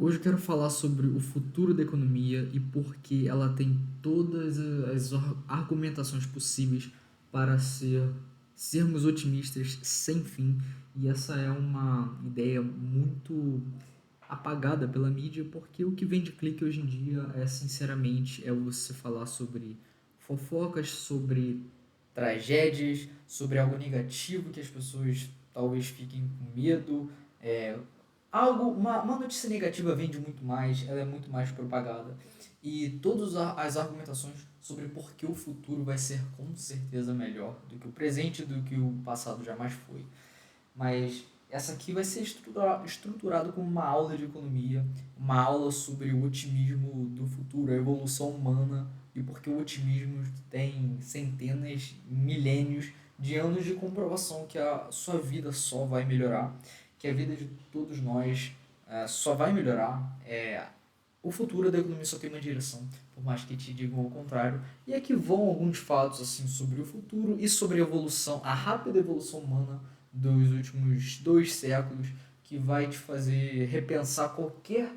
Hoje eu quero falar sobre o futuro da economia e por que ela tem todas as argumentações possíveis para sermos otimistas sem fim. E essa é uma ideia muito apagada pela mídia, porque o que vende clique hoje em dia é, sinceramente, é você falar sobre fofocas, sobre tragédias, sobre algo negativo que as pessoas talvez fiquem com medo. É, uma notícia negativa vende muito mais, ela é muito mais propagada. E todas as argumentações sobre por que o futuro vai ser com certeza melhor do que o presente, do que o passado jamais foi. Mas essa aqui vai ser estruturado como uma aula de economia, uma aula sobre o otimismo do futuro, a evolução humana e porque o otimismo tem centenas, milênios de anos de comprovação que a sua vida só vai melhorar, que a vida de todos nós só vai melhorar. O futuro da economia só tem uma direção, por mais que te digam o contrário. E aqui vão alguns fatos assim sobre o futuro e sobre a evolução, a rápida evolução humana dos últimos 2 séculos, que vai te fazer repensar qualquer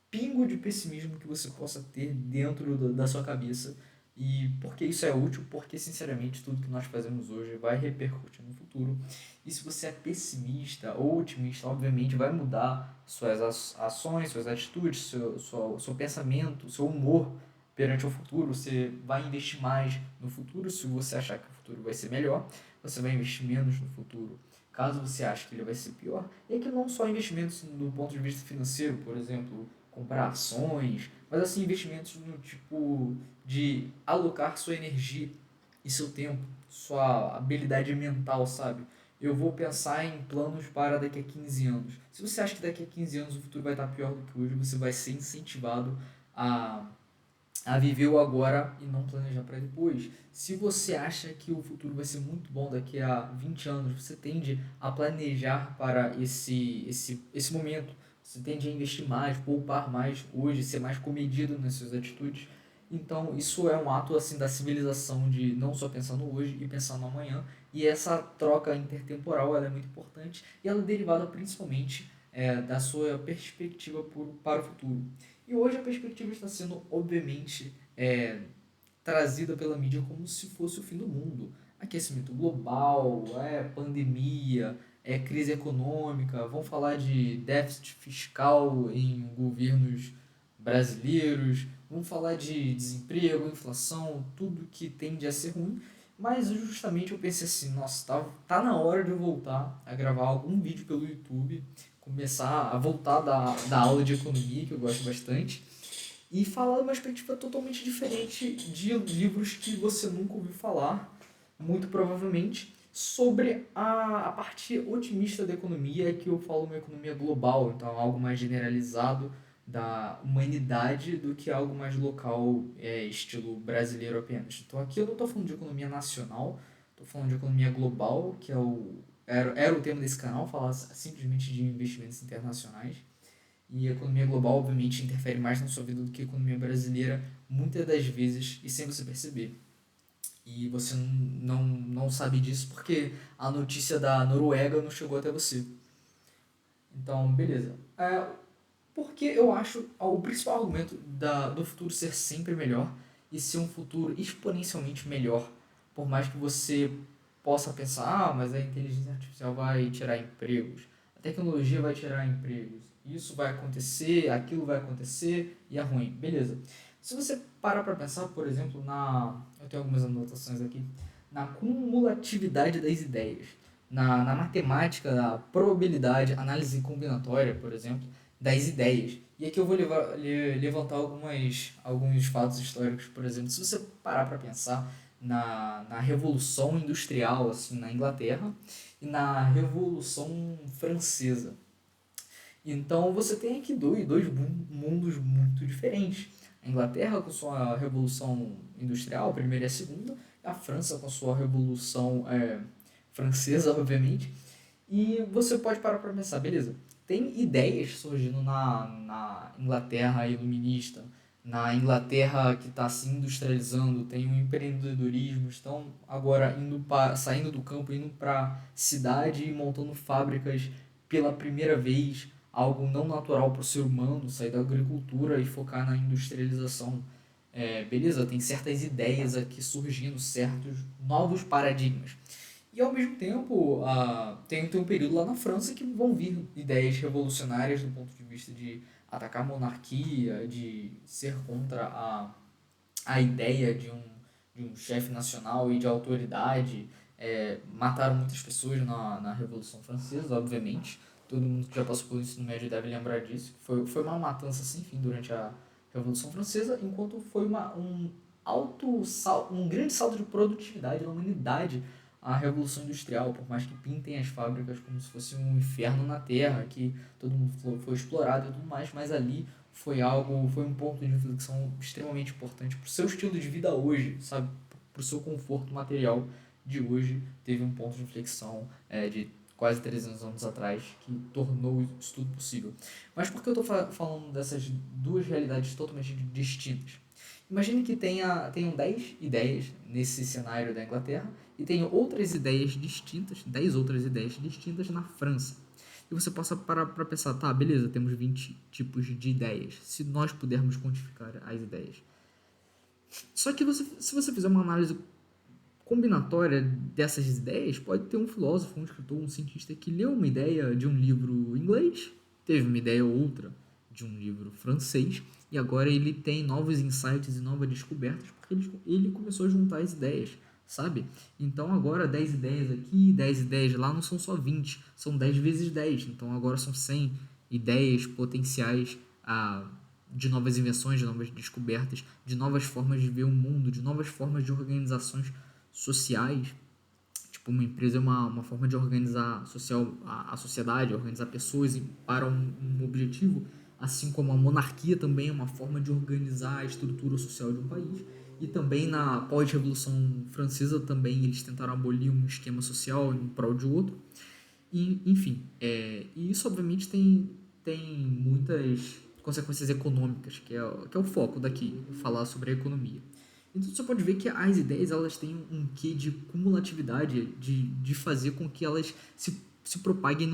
pingo de pessimismo que você possa ter dentro da sua cabeça. E porque isso é útil, porque sinceramente tudo que nós fazemos hoje vai repercutir no futuro. E se você é pessimista ou otimista, obviamente vai mudar suas ações, suas atitudes, seu pensamento, seu humor perante o futuro. Você vai investir mais no futuro se você achar que o futuro vai ser melhor. Você vai investir menos no futuro caso você ache que ele vai ser pior. E que não só investimentos do ponto de vista financeiro, por exemplo, comprar ações, mas assim investimentos no tipo de alocar sua energia e seu tempo, sua habilidade mental, sabe? Eu vou pensar em planos para daqui a 15 anos. Se você acha que daqui a 15 anos o futuro vai estar pior do que hoje, você vai ser incentivado a viver o agora e não planejar para depois. Se você acha que o futuro vai ser muito bom daqui a 20 anos, você tende a planejar para esse momento. Você tende a investir mais, poupar mais hoje, ser mais comedido nas suas atitudes. Então, isso é um ato assim da civilização de não só pensar no hoje e pensar no amanhã. E essa troca intertemporal ela é muito importante e ela é derivada principalmente da sua perspectiva para o futuro. E hoje a perspectiva está sendo, obviamente, trazida pela mídia como se fosse o fim do mundo. Aquecimento global, pandemia, crise econômica, vão falar de déficit fiscal em governos brasileiros, vão falar de desemprego, inflação, tudo que tende a ser ruim. Mas justamente eu pensei assim, nossa, tá na hora de eu voltar a gravar algum vídeo pelo YouTube, começar a voltar da aula de economia, que eu gosto bastante, e falar de uma perspectiva totalmente diferente de livros que você nunca ouviu falar, muito provavelmente, sobre a parte otimista da economia, que eu falo uma economia global, então algo mais generalizado da humanidade do que algo mais local, estilo brasileiro apenas. Então aqui eu não estou falando de economia nacional, estou falando de economia global, que era o tema desse canal, falar simplesmente de investimentos internacionais. E a economia global, obviamente, interfere mais na sua vida do que a economia brasileira, muitas das vezes, e sem você perceber. E você não sabe disso porque a notícia da Noruega não chegou até você. Então, beleza. Porque eu acho o principal argumento do futuro ser sempre melhor e ser um futuro exponencialmente melhor, por mais que você possa pensar, mas a inteligência artificial vai tirar empregos, a tecnologia vai tirar empregos, isso vai acontecer, aquilo vai acontecer e é ruim. Beleza. Se você parar para pensar, por exemplo, eu tenho algumas anotações aqui, na cumulatividade das ideias, na matemática, na probabilidade, análise combinatória, por exemplo, das ideias. E aqui eu vou levantar alguns fatos históricos, por exemplo, se você parar para pensar na Revolução Industrial, assim, na Inglaterra, e na Revolução Francesa. Então você tem aqui dois mundos muito diferentes. A Inglaterra com sua Revolução Industrial, a primeira e a segunda, e a França com sua Revolução Francesa, obviamente. E você pode parar para pensar, beleza, tem ideias surgindo na Inglaterra iluminista, na Inglaterra que está se industrializando, tem um empreendedorismo, estão agora saindo do campo, indo para cidade e montando fábricas pela primeira vez. algo não natural para o ser humano, sair da agricultura e focar na industrialização. Beleza, tem certas ideias aqui surgindo, certos novos paradigmas. E ao mesmo tempo, tem um período lá na França que vão vir ideias revolucionárias do ponto de vista de atacar a monarquia, de ser contra a ideia de um chefe nacional e de autoridade. Mataram muitas pessoas na Revolução Francesa, obviamente. Todo mundo que já passou pelo ensino médio deve lembrar disso. Foi uma matança sem fim durante a Revolução Francesa, enquanto foi um grande salto de produtividade na humanidade a Revolução Industrial, por mais que pintem as fábricas como se fosse um inferno na Terra, que todo mundo foi explorado e tudo mais, mas ali foi um ponto de inflexão extremamente importante para o seu estilo de vida hoje, sabe? Para o seu conforto material de hoje, teve um ponto de inflexão de quase 300 anos atrás que tornou isso tudo possível. Mas por que eu estou falando dessas duas realidades totalmente distintas? Imagine que tenham 10 ideias nesse cenário da Inglaterra e tenham outras ideias distintas, 10 outras ideias distintas na França. E você possa parar para pensar, tá, beleza, temos 20 tipos de ideias, se nós pudermos quantificar as ideias. Só que se você fizer uma análise combinatória dessas ideias, pode ter um filósofo, um escritor, um cientista que leu uma ideia de um livro inglês, teve uma ideia ou outra de um livro francês, e agora ele tem novos insights e novas descobertas, porque ele começou a juntar as ideias, sabe? Então agora 10 ideias aqui, 10 ideias lá não são só 20, são 10 vezes 10, então agora são 100 ideias potenciais de novas invenções, de novas descobertas, de novas formas de ver o mundo, de novas formas de organizações sociais. Tipo, uma empresa é uma forma de organizar a sociedade, organizar pessoas para um objetivo, assim como a monarquia também é uma forma de organizar a estrutura social de um país. E também na pós-revolução francesa também eles tentaram abolir um esquema social em prol de outro. E, enfim, e isso obviamente tem muitas consequências econômicas, que é o foco daqui, falar sobre a economia. Então você pode ver que as ideias elas têm um quê de cumulatividade, de fazer com que elas se propaguem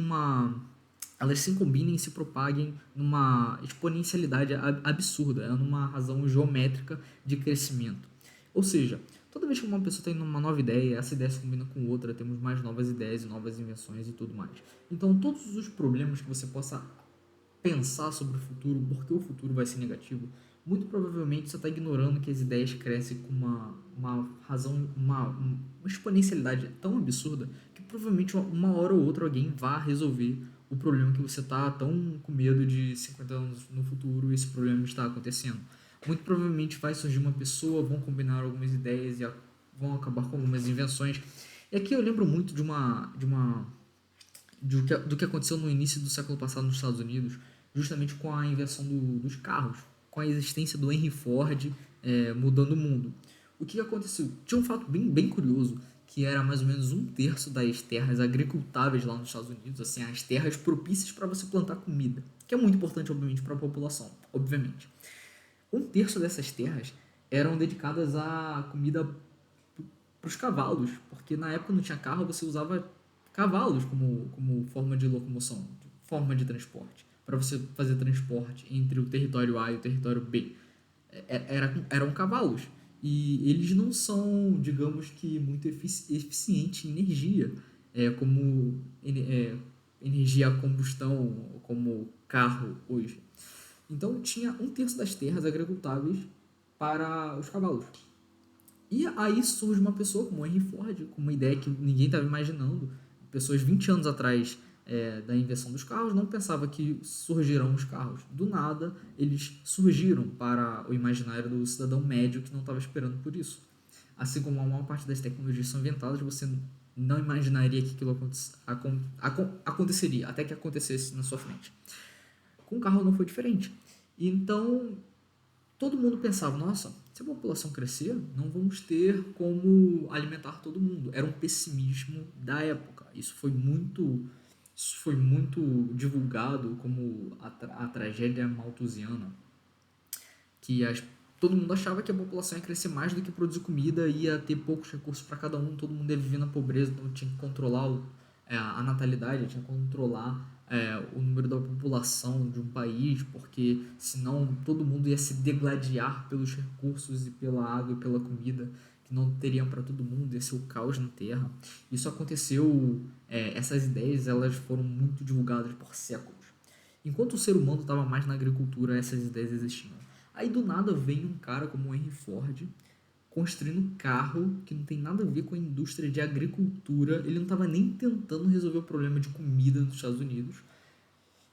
elas se combinem e se propaguem numa exponencialidade absurda, numa razão geométrica de crescimento. Ou seja, toda vez que uma pessoa tem uma nova ideia, essa ideia se combina com outra, temos mais novas ideias e novas invenções e tudo mais. Então todos os problemas que você possa pensar sobre o futuro, porque o futuro vai ser negativo, muito provavelmente você está ignorando que as ideias crescem com uma razão, uma exponencialidade tão absurda que provavelmente uma hora ou outra alguém vai resolver o problema que você está tão com medo de 50 anos no futuro esse problema está acontecendo. Muito provavelmente vai surgir uma pessoa, vão combinar algumas ideias e vão acabar com algumas invenções. E aqui eu lembro muito do que aconteceu no início do século passado nos Estados Unidos, justamente com a invenção dos carros, com a existência do Henry Ford mudando o mundo. O que aconteceu? Tinha um fato bem curioso, que era mais ou menos um terço das terras agricultáveis lá nos Estados Unidos, assim, as terras propícias para você plantar comida, que é muito importante, obviamente, para a população, obviamente. Um terço dessas terras eram dedicadas à comida para os cavalos, porque na época não tinha carro, você usava cavalos como forma de locomoção, forma de transporte, para você fazer transporte entre o território A e o território B. Eram cavalos. E eles não são, digamos que, muito eficientes em energia, como energia a combustão, como carro hoje. Então tinha um terço das terras agricultáveis para os cavalos. E aí surge uma pessoa como Henry Ford, com uma ideia que ninguém estava imaginando. Pessoas 20 anos atrás da invenção dos carros não pensavam que surgirão os carros. Do nada, eles surgiram para o imaginário do cidadão médio que não estava esperando por isso. Assim como a maior parte das tecnologias são inventadas, você não imaginaria que aquilo aconteceria, até que acontecesse na sua frente. Com o carro não foi diferente. Então, todo mundo pensava, nossa, se a população crescer, não vamos ter como alimentar todo mundo. Era um pessimismo da época. Isso foi muito divulgado como a tragédia malthusiana, que todo mundo achava que a população ia crescer mais do que produzir comida, ia ter poucos recursos para cada um, todo mundo ia viver na pobreza, então tinha que controlar a natalidade, tinha que controlar o número da população de um país, porque senão todo mundo ia se degladiar pelos recursos e pela água e pela comida que não teriam para todo mundo, ia ser o caos na Terra. Isso aconteceu, essas ideias elas foram muito divulgadas por séculos. Enquanto o ser humano estava mais na agricultura, essas ideias existiam. Aí do nada vem um cara como o Henry Ford construindo um carro que não tem nada a ver com a indústria de agricultura. Ele não estava nem tentando resolver o problema de comida nos Estados Unidos.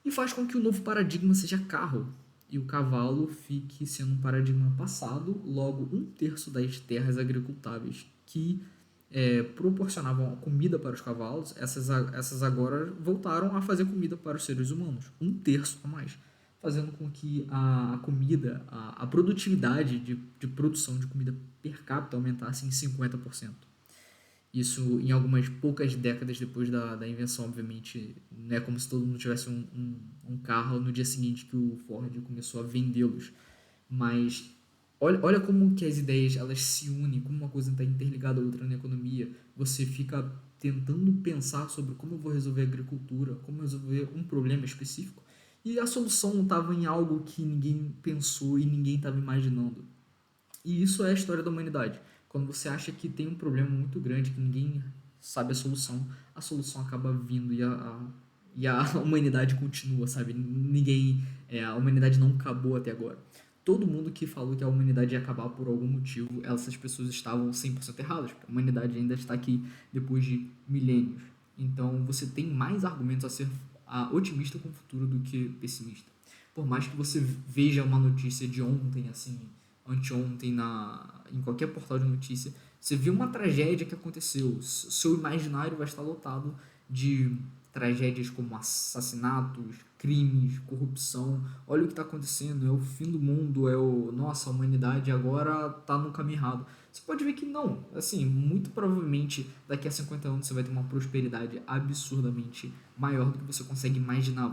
E faz com que o novo paradigma seja carro. E o cavalo fique sendo um paradigma passado, logo um terço das terras agricultáveis que proporcionavam comida para os cavalos, essas agora voltaram a fazer comida para os seres humanos. Um terço a mais. Fazendo com que a comida, a produtividade de produção de comida per capita aumentasse em 50%. Isso em algumas poucas décadas depois da invenção, obviamente. Não é como se todo mundo tivesse um carro no dia seguinte que o Ford começou a vendê-los. Mas olha como que as ideias elas se unem, como uma coisa está interligada à outra na economia. Você fica tentando pensar sobre como eu vou resolver a agricultura, como resolver um problema específico, e a solução estava em algo que ninguém pensou e ninguém estava imaginando. E isso é a história da humanidade. Quando você acha que tem um problema muito grande, que ninguém sabe a solução acaba vindo e a humanidade continua, sabe? A humanidade não acabou até agora. Todo mundo que falou que a humanidade ia acabar por algum motivo, essas pessoas estavam 100% erradas, porque a humanidade ainda está aqui depois de milênios. Então você tem mais argumentos a ser otimista com o futuro do que pessimista. Por mais que você veja uma notícia de ontem, assim, anteontem, em qualquer portal de notícia, você vê uma tragédia que aconteceu. Seu imaginário vai estar lotado de tragédias como assassinatos, crimes, corrupção. Olha o que está acontecendo, é o fim do mundo, nossa, a humanidade agora está no caminho errado. Você pode ver que não, assim, muito provavelmente daqui a 50 anos você vai ter uma prosperidade absurdamente maior do que você consegue imaginar.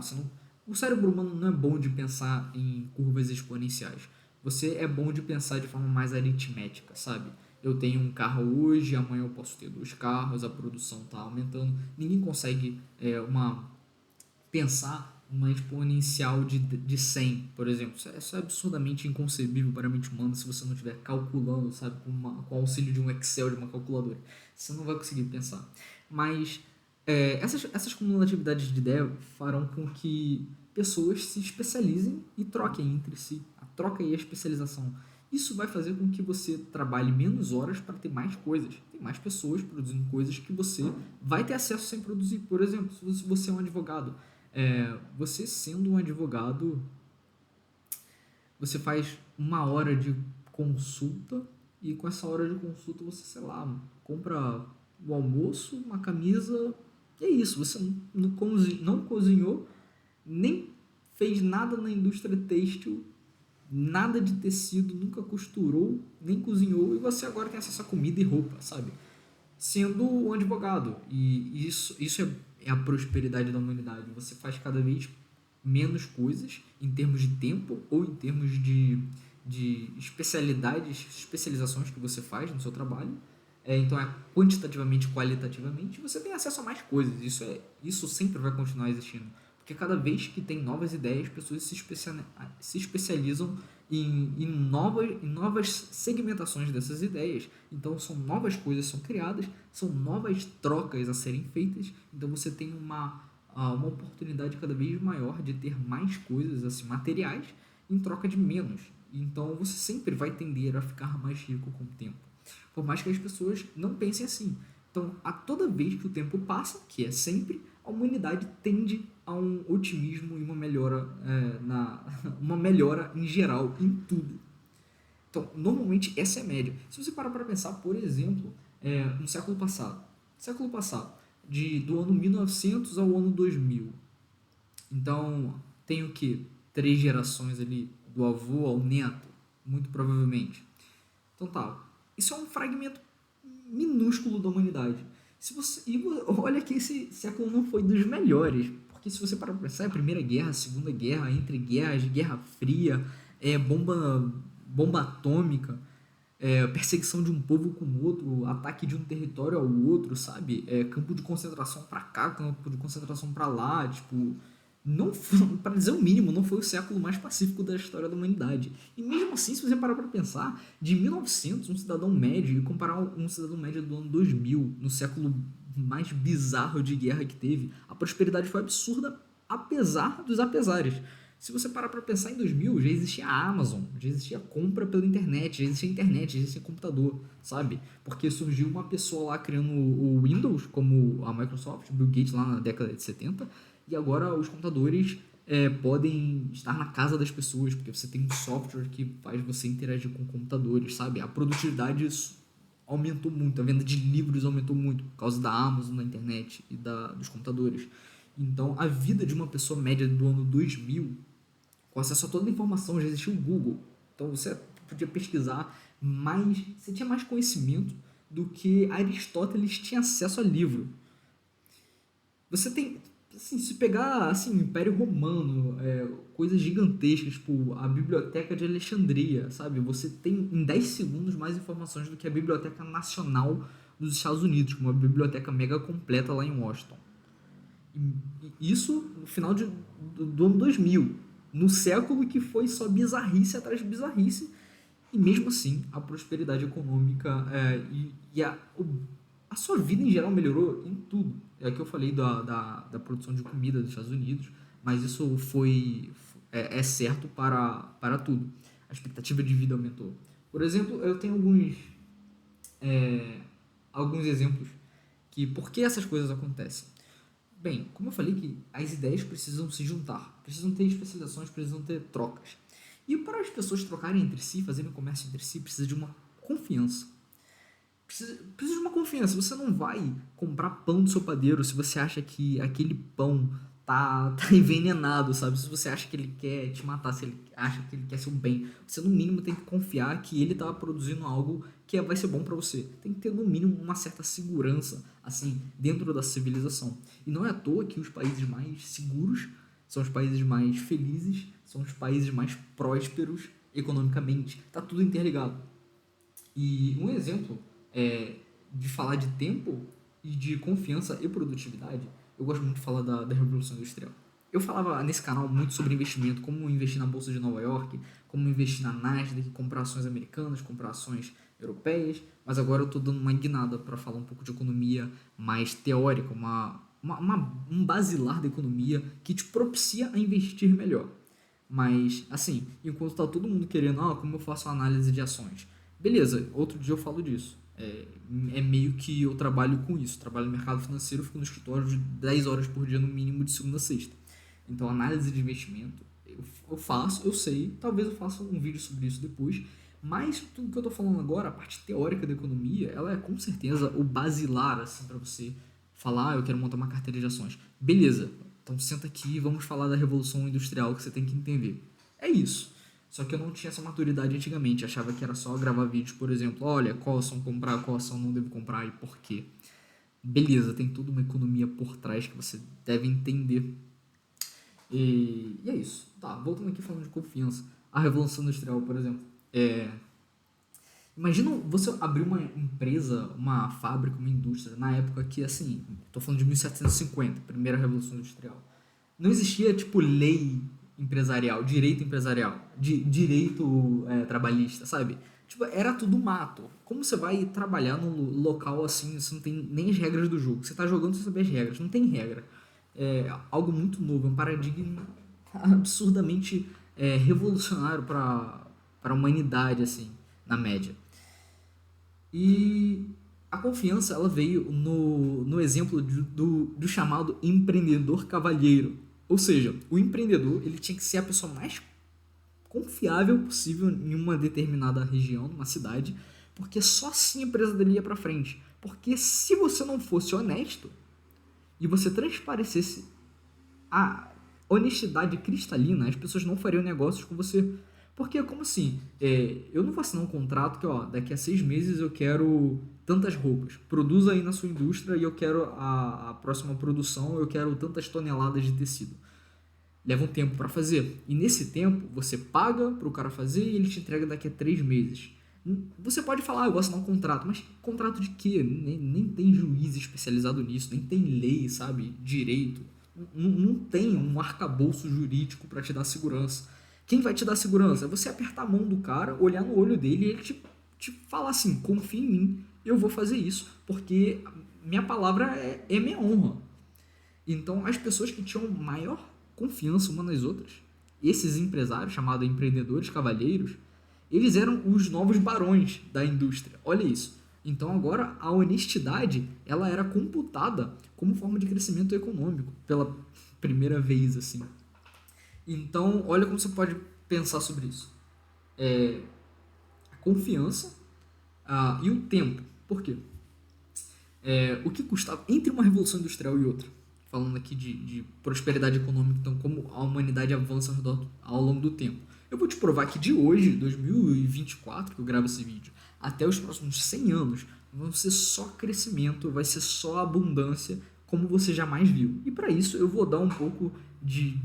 O cérebro humano não é bom de pensar em curvas exponenciais. Você é bom de pensar de forma mais aritmética, sabe? Eu tenho um carro hoje, amanhã eu posso ter dois carros, a produção está aumentando. Ninguém consegue pensar uma exponencial de 100, por exemplo. Isso é absurdamente inconcebível para a mente humana se você não estiver calculando, sabe, com o auxílio de um Excel, de uma calculadora. Você não vai conseguir pensar. Mas essas cumulatividades de ideia farão com que pessoas se especializem e troquem entre si. A troca e a especialização. Isso vai fazer com que você trabalhe menos horas para ter mais coisas. Tem mais pessoas produzindo coisas que você vai ter acesso sem produzir. Por exemplo, se você é um advogado, você sendo um advogado, você faz uma hora de consulta e com essa hora de consulta você, sei lá, compra o almoço, uma camisa, e é isso. Você não cozinhou, nem fez nada na indústria têxtil, nada de tecido, nunca costurou, nem cozinhou, e você agora tem acesso a comida e roupa, sabe? Sendo um advogado. E isso é a prosperidade da humanidade. Você faz cada vez menos coisas em termos de tempo ou em termos de especializações que você faz no seu trabalho. Então é quantitativamente, qualitativamente, você tem acesso a mais coisas. Isso sempre vai continuar existindo. Porque cada vez que tem novas ideias, pessoas se especializam em novas segmentações dessas ideias. Então são novas coisas que são criadas, são novas trocas a serem feitas. Então você tem uma oportunidade cada vez maior de ter mais coisas assim, materiais em troca de menos. Então você sempre vai tender a ficar mais rico com o tempo. Por mais que as pessoas não pensem assim. Então, a toda vez que o tempo passa, que é sempre, a humanidade tende a um otimismo e uma melhora, uma melhora em geral, em tudo. Então, normalmente, essa é a média. Se você parar para pensar, por exemplo, no século passado, do ano 1900 ao ano 2000. Então, tem o que? 3 gerações ali, do avô ao neto, muito provavelmente. Então tá, isso é um fragmento minúsculo da humanidade. Olha que esse século não foi dos melhores, porque se você parar para pensar, a Primeira Guerra, a Segunda Guerra, entre guerras, Guerra Fria, bomba atômica, perseguição de um povo com o outro, ataque de um território ao outro, sabe? Campo de concentração pra cá, campo de concentração pra lá, tipo, não para dizer o mínimo, não foi o século mais pacífico da história da humanidade. E mesmo assim, se você parar para pensar, de 1900, um cidadão médio, e comparar um cidadão médio do ano 2000, no século mais bizarro de guerra que teve, a prosperidade foi absurda, apesar dos apesares. Se você parar para pensar, em 2000 já existia a Amazon, já existia compra pela internet, já existia internet, já existia computador, sabe? Porque surgiu uma pessoa lá criando o Windows, como a Microsoft, Bill Gates lá na década de 70, e agora os computadores podem estar na casa das pessoas, porque você tem um software que faz você interagir com computadores, sabe? A produtividade aumentou muito, a venda de livros aumentou muito por causa da Amazon na internet e dos computadores. Então, a vida de uma pessoa média do ano 2000, com acesso a toda a informação, já existia o Google. Então, você podia pesquisar mais, você tinha mais conhecimento do que Aristóteles tinha acesso a livro. Você tem, assim, se pegar, assim, Império Romano, coisas gigantescas, tipo a Biblioteca de Alexandria, sabe? Você tem em 10 segundos mais informações do que a Biblioteca Nacional dos Estados Unidos, com uma biblioteca mega completa lá em Washington. E isso no final do ano 2000, no século que foi só bizarrice atrás de bizarrice, e mesmo assim a prosperidade econômica a sua vida em geral melhorou em tudo. É que eu falei da produção de comida dos Estados Unidos, mas isso é certo para tudo. A expectativa de vida aumentou. Por exemplo, eu tenho alguns exemplos que por que essas coisas acontecem. Bem, como eu falei que as ideias precisam se juntar, precisam ter especializações, precisam ter trocas. E para as pessoas trocarem entre si, fazerem comércio entre si, precisa de uma confiança. Precisa de uma confiança. Você não vai comprar pão do seu padeiro se você acha que aquele pão tá envenenado, sabe? Se você acha que ele quer te matar, se ele acha que ele quer seu bem. Você, no mínimo, tem que confiar que ele tá produzindo algo que vai ser bom para você. Tem que ter, no mínimo, uma certa segurança, assim, dentro da civilização. E não é à toa que os países mais seguros são os países mais felizes, são os países mais prósperos economicamente. Tá tudo interligado. E um exemplo de falar de tempo e de confiança e produtividade, eu gosto muito de falar da Revolução Industrial. Eu falava nesse canal muito sobre investimento, como investir na Bolsa de Nova York, como investir na Nasdaq, comprar ações americanas, comprar ações europeias, mas agora eu estou dando uma guinada para falar um pouco de economia mais teórica, um basilar da economia que te propicia a investir melhor. Mas, assim, enquanto tá todo mundo querendo, como eu faço análise de ações? Beleza, outro dia eu falo disso. Meio que eu trabalho com isso. Trabalho no mercado financeiro, fico no escritório de 10 horas por dia, no mínimo, de segunda a sexta. Então, análise de investimento, eu faço, eu sei, talvez eu faça um vídeo sobre isso depois, mas tudo que eu tô falando agora, a parte teórica da economia, ela é com certeza o basilar, assim, para você falar, eu quero montar uma carteira de ações. Beleza, então senta aqui e vamos falar da Revolução Industrial que você tem que entender. É isso. Só que eu não tinha essa maturidade antigamente. Achava que era só gravar vídeos, por exemplo, olha, qual ação comprar, qual ação não devo comprar e por quê. Beleza, tem toda uma economia por trás que você deve entender. E é isso. Tá, voltando aqui falando de confiança. A Revolução Industrial, por exemplo. Imagina você abrir uma empresa, uma fábrica, uma indústria, na época que, assim, tô falando de 1750, primeira Revolução Industrial. Não existia, tipo, lei empresarial, direito trabalhista, sabe? Tipo, era tudo mato. Como você vai trabalhar num local assim, você não tem nem as regras do jogo. Você tá jogando sem saber as regras, não tem regra. É algo muito novo, é um paradigma absurdamente revolucionário para a humanidade, assim, na média. E a confiança, ela veio no exemplo do chamado empreendedor cavalheiro. Ou seja, o empreendedor, ele tinha que ser a pessoa mais confiável possível em uma determinada região, numa cidade, porque só assim a empresa dele ia para frente. Porque se você não fosse honesto e você transparecesse a honestidade cristalina, as pessoas não fariam negócios com você. Porque, como assim? Eu não vou assinar um contrato que, daqui a 6 meses eu quero tantas roupas. Produza aí na sua indústria e eu quero a próxima produção, eu quero tantas toneladas de tecido. Leva um tempo para fazer. E nesse tempo, você paga para o cara fazer e ele te entrega daqui a 3 meses. Você pode falar, eu vou assinar um contrato, mas contrato de quê? Nem tem juiz especializado nisso, nem tem lei, sabe? Direito. Não tem um arcabouço jurídico para te dar segurança. Quem vai te dar segurança? É você apertar a mão do cara, olhar no olho dele e ele te falar assim, confia em mim, eu vou fazer isso, porque minha palavra é minha honra. Então, as pessoas que tinham maior confiança umas nas outras, esses empresários, chamados empreendedores cavalheiros, eles eram os novos barões da indústria. Olha isso. Então, agora, a honestidade ela era computada como forma de crescimento econômico, pela primeira vez, assim. Então, olha como você pode pensar sobre isso. A confiança e o tempo. Por quê? O que custava entre uma revolução industrial e outra, falando aqui de prosperidade econômica, então como a humanidade avança ao longo do tempo. Eu vou te provar que de hoje, 2024, que eu gravo esse vídeo, até os próximos 100 anos, vão ser só crescimento, vai ser só abundância, como você jamais viu. E para isso eu vou dar um pouco de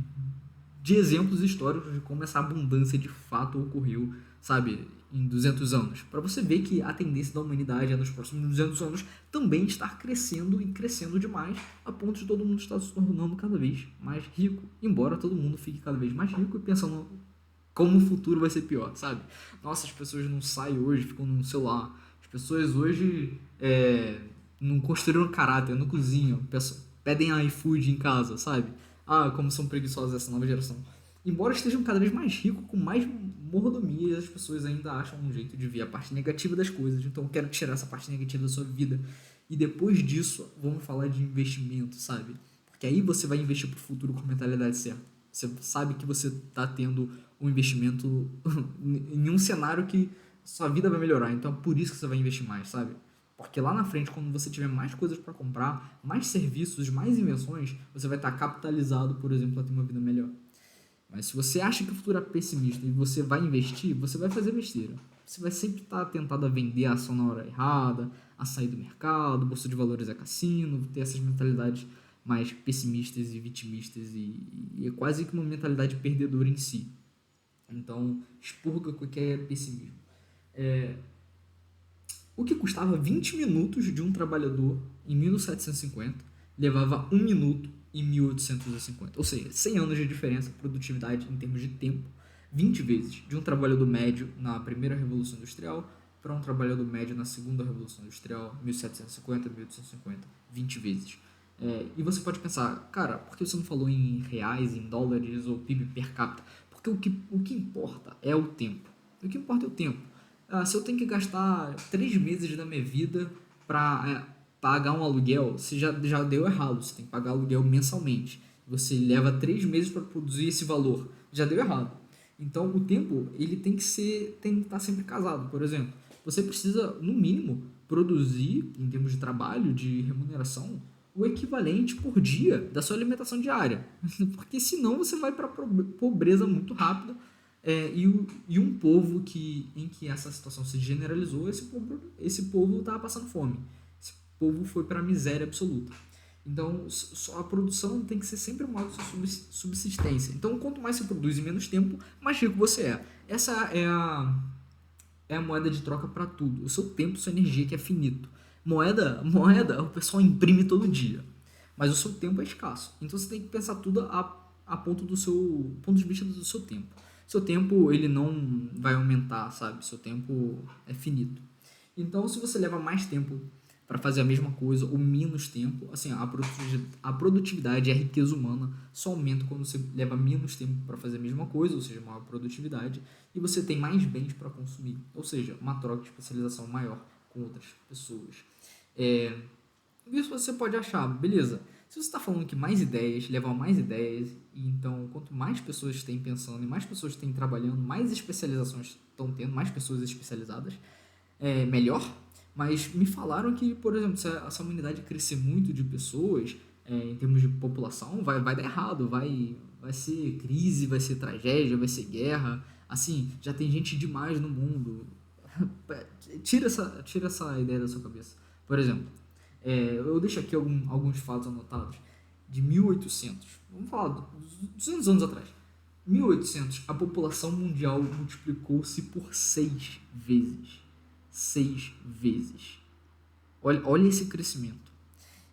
exemplos históricos de como essa abundância de fato ocorreu, sabe, em 200 anos. Para você ver que a tendência da humanidade é nos próximos 200 anos também estar crescendo e crescendo demais, a ponto de todo mundo estar se tornando cada vez mais rico, embora todo mundo fique cada vez mais rico e pensando como o futuro vai ser pior, sabe? Nossa, as pessoas não saem hoje, ficam no celular. As pessoas hoje não construíram caráter, não cozinham, pedem iFood em casa, sabe? Ah, como são preguiçosas essa nova geração. Embora estejam cada vez mais ricos, com mais mordomia, as pessoas ainda acham um jeito de ver a parte negativa das coisas. Então eu quero tirar essa parte negativa da sua vida. E depois disso, vamos falar de investimento, sabe? Porque aí você vai investir pro futuro com a mentalidade certa. Você sabe que você está tendo um investimento em um cenário que sua vida vai melhorar. Então é por isso que você vai investir mais, sabe? Porque lá na frente, quando você tiver mais coisas para comprar, mais serviços, mais invenções, você vai estar capitalizado, por exemplo, a ter uma vida melhor. Mas se você acha que o futuro é pessimista e você vai investir, você vai fazer besteira. Você vai sempre estar tentado a vender a ação na hora errada, a sair do mercado, bolsa de valores é cassino, ter essas mentalidades mais pessimistas e vitimistas e é quase que uma mentalidade perdedora em si. Então, expurga qualquer pessimismo. O que custava 20 minutos de um trabalhador em 1750 levava 1 minuto em 1850. Ou seja, 100 anos de diferença, produtividade em termos de tempo, 20 vezes de um trabalhador médio na primeira Revolução Industrial para um trabalhador médio na segunda Revolução Industrial, 1750, 1850, 20 vezes. E você pode pensar, cara, por que você não falou em reais, em dólares ou PIB per capita? Porque o que importa é o tempo. O que importa é o tempo. Se eu tenho que gastar 3 meses da minha vida para pagar um aluguel, você já deu errado. Você tem que pagar aluguel mensalmente. Você leva 3 meses para produzir esse valor. Já deu errado. Então, o tempo ele tem que estar sempre casado. Por exemplo, você precisa, no mínimo, produzir, em termos de trabalho, de remuneração, o equivalente por dia da sua alimentação diária. Porque senão você vai para pobreza muito rápido. E um povo em que essa situação se generalizou, esse povo estava passando fome. Esse povo foi para a miséria absoluta. Então, a produção tem que ser sempre um modo de subsistência. Então, quanto mais você produz em menos tempo, mais rico você é. Essa é a moeda de troca para tudo. O seu tempo, sua energia, que é finito. Moeda, o pessoal imprime todo dia. Mas o seu tempo é escasso. Então, você tem que pensar tudo a ponto de vista do seu tempo. Seu tempo, ele não vai aumentar, sabe? Seu tempo é finito. Então, se você leva mais tempo para fazer a mesma coisa ou menos tempo, assim, a produtividade e a riqueza humana só aumenta quando você leva menos tempo para fazer a mesma coisa, ou seja, maior produtividade, e você tem mais bens para consumir, ou seja, uma troca de especialização maior com outras pessoas. Isso você pode achar, beleza. Se você está falando que mais ideias levam a mais ideias, e então quanto mais pessoas têm pensando e mais pessoas têm trabalhando, mais especializações estão tendo, mais pessoas especializadas, melhor. Mas me falaram que, por exemplo, se essa humanidade crescer muito de pessoas, em termos de população, vai dar errado, vai ser crise, vai ser tragédia, vai ser guerra. Assim, já tem gente demais no mundo. Tira essa ideia da sua cabeça. Por exemplo, eu deixo aqui alguns fatos anotados de 1800. Vamos falar 200 anos atrás. 1800, a população mundial multiplicou-se por 6 vezes. 6 vezes. Olha esse crescimento.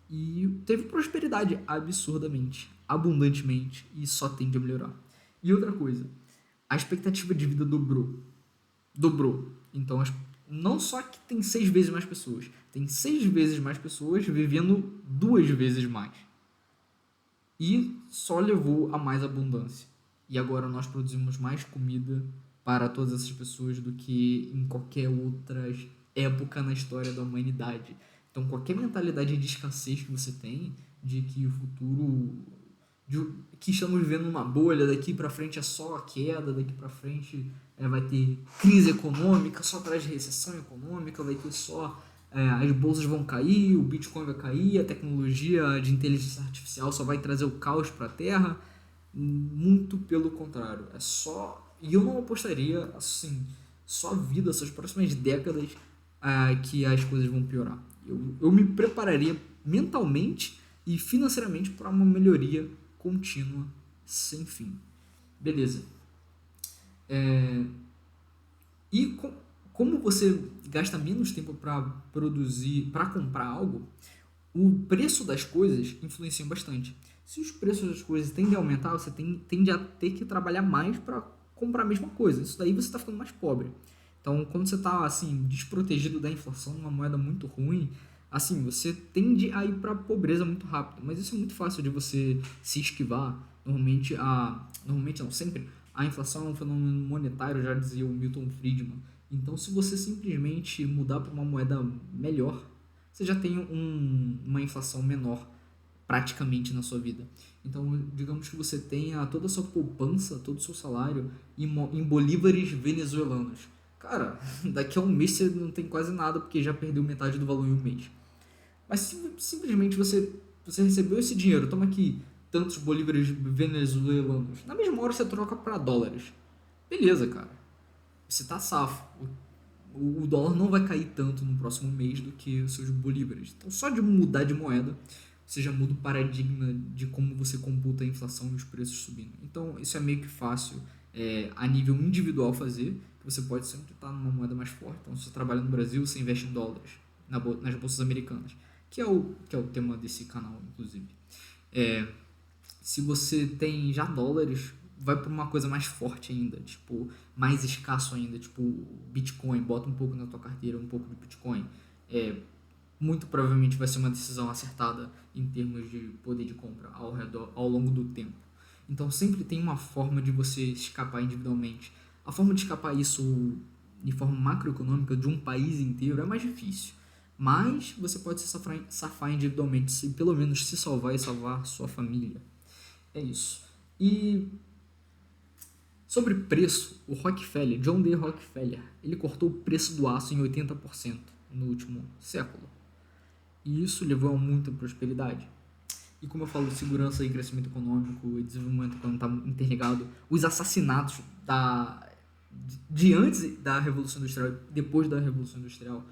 E teve prosperidade absurdamente, abundantemente, e só tende a melhorar. E outra coisa, a expectativa de vida dobrou. Dobrou. Então, não só que tem 6 vezes mais pessoas, tem 6 vezes mais pessoas vivendo 2 vezes mais. E só levou a mais abundância. E agora nós produzimos mais comida para todas essas pessoas do que em qualquer outra época na história da humanidade. Então, qualquer mentalidade de escassez que você tem, de que o futuro, que estamos vivendo uma bolha, daqui para frente é só a queda, daqui para frente vai ter crise econômica, só traz recessão econômica, vai ter só as bolsas vão cair, o Bitcoin vai cair, a tecnologia de inteligência artificial só vai trazer o caos para a Terra. Muito pelo contrário, é só... E eu não apostaria, assim, só a vida, essas próximas décadas, que as coisas vão piorar. Eu me prepararia mentalmente e financeiramente para uma melhoria contínua, sem fim. Beleza. E como você gasta menos tempo para produzir, para comprar algo, o preço das coisas influencia bastante. Se os preços das coisas tendem a aumentar, você tende a ter que trabalhar mais para comprar a mesma coisa. Isso daí você está ficando mais pobre. Então, quando você está assim, desprotegido da inflação, uma moeda muito ruim, assim, você tende a ir para a pobreza muito rápido. Mas isso é muito fácil de você se esquivar. Normalmente não, sempre, a inflação é um fenômeno monetário, já dizia o Milton Friedman. Então, se você simplesmente mudar para uma moeda melhor, você já tem uma inflação menor praticamente na sua vida. Então, digamos que você tenha toda a sua poupança, todo o seu salário em bolívares venezuelanos. Cara, daqui a um mês você não tem quase nada porque já perdeu metade do valor em um mês. Mas simplesmente você recebeu esse dinheiro, toma aqui tantos bolívares venezuelanos. Na mesma hora você troca para dólares. Beleza, cara. Você tá safo. O dólar não vai cair tanto no próximo mês do que os seus bolívares. Então, só de mudar de moeda, você já muda o paradigma de como você computa a inflação e os preços subindo. Então, isso é meio que fácil a nível individual fazer, que você pode sempre estar numa moeda mais forte. Então, se você trabalha no Brasil, você investe em dólares nas bolsas americanas, que é o tema desse canal, inclusive. Se você tem já dólares, vai para uma coisa mais forte ainda, tipo, mais escasso ainda, tipo Bitcoin, bota um pouco na tua carteira, um pouco de Bitcoin. Muito provavelmente vai ser uma decisão acertada em termos de poder de compra ao longo do tempo. Então sempre tem uma forma de você escapar individualmente. A forma de escapar isso de forma macroeconômica de um país inteiro é mais difícil. Mas você pode se safar individualmente, se pelo menos se salvar e salvar sua família. É isso. E sobre preço, o Rockefeller, John D. Rockefeller, ele cortou o preço do aço em 80% no último século. E isso levou a muita prosperidade. E como eu falo, segurança e crescimento econômico e desenvolvimento quando está interligado, os assassinatos de antes da Revolução Industrial e depois da Revolução Industrial,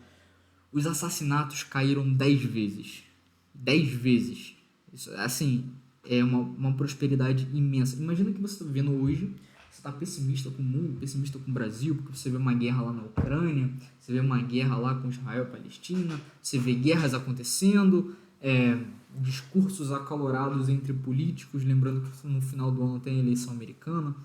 os assassinatos caíram 10 vezes. 10 vezes. Isso, assim, é uma prosperidade imensa. Imagina que você está vivendo hoje, você está pessimista com o mundo, pessimista com o Brasil, porque você vê uma guerra lá na Ucrânia, você vê uma guerra lá com Israel e Palestina, você vê guerras acontecendo, discursos acalorados entre políticos, lembrando que no final do ano tem a eleição americana.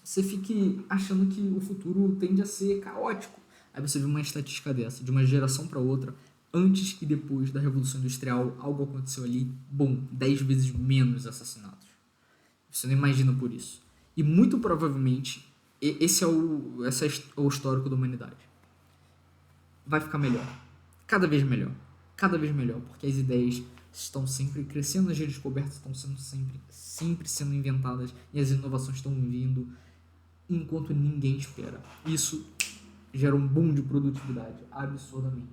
Você fique achando que o futuro tende a ser caótico. Aí você vê uma estatística dessa, de uma geração para outra, antes e depois da Revolução Industrial, algo aconteceu ali, 10 vezes menos assassinatos. Você não imagina por isso. E muito provavelmente, esse é o histórico da humanidade. Vai ficar melhor. Cada vez melhor. Cada vez melhor, porque as ideias estão sempre crescendo, as redescobertas estão sendo sempre sendo inventadas e as inovações estão vindo enquanto ninguém espera. Isso gera um boom de produtividade, absurdamente.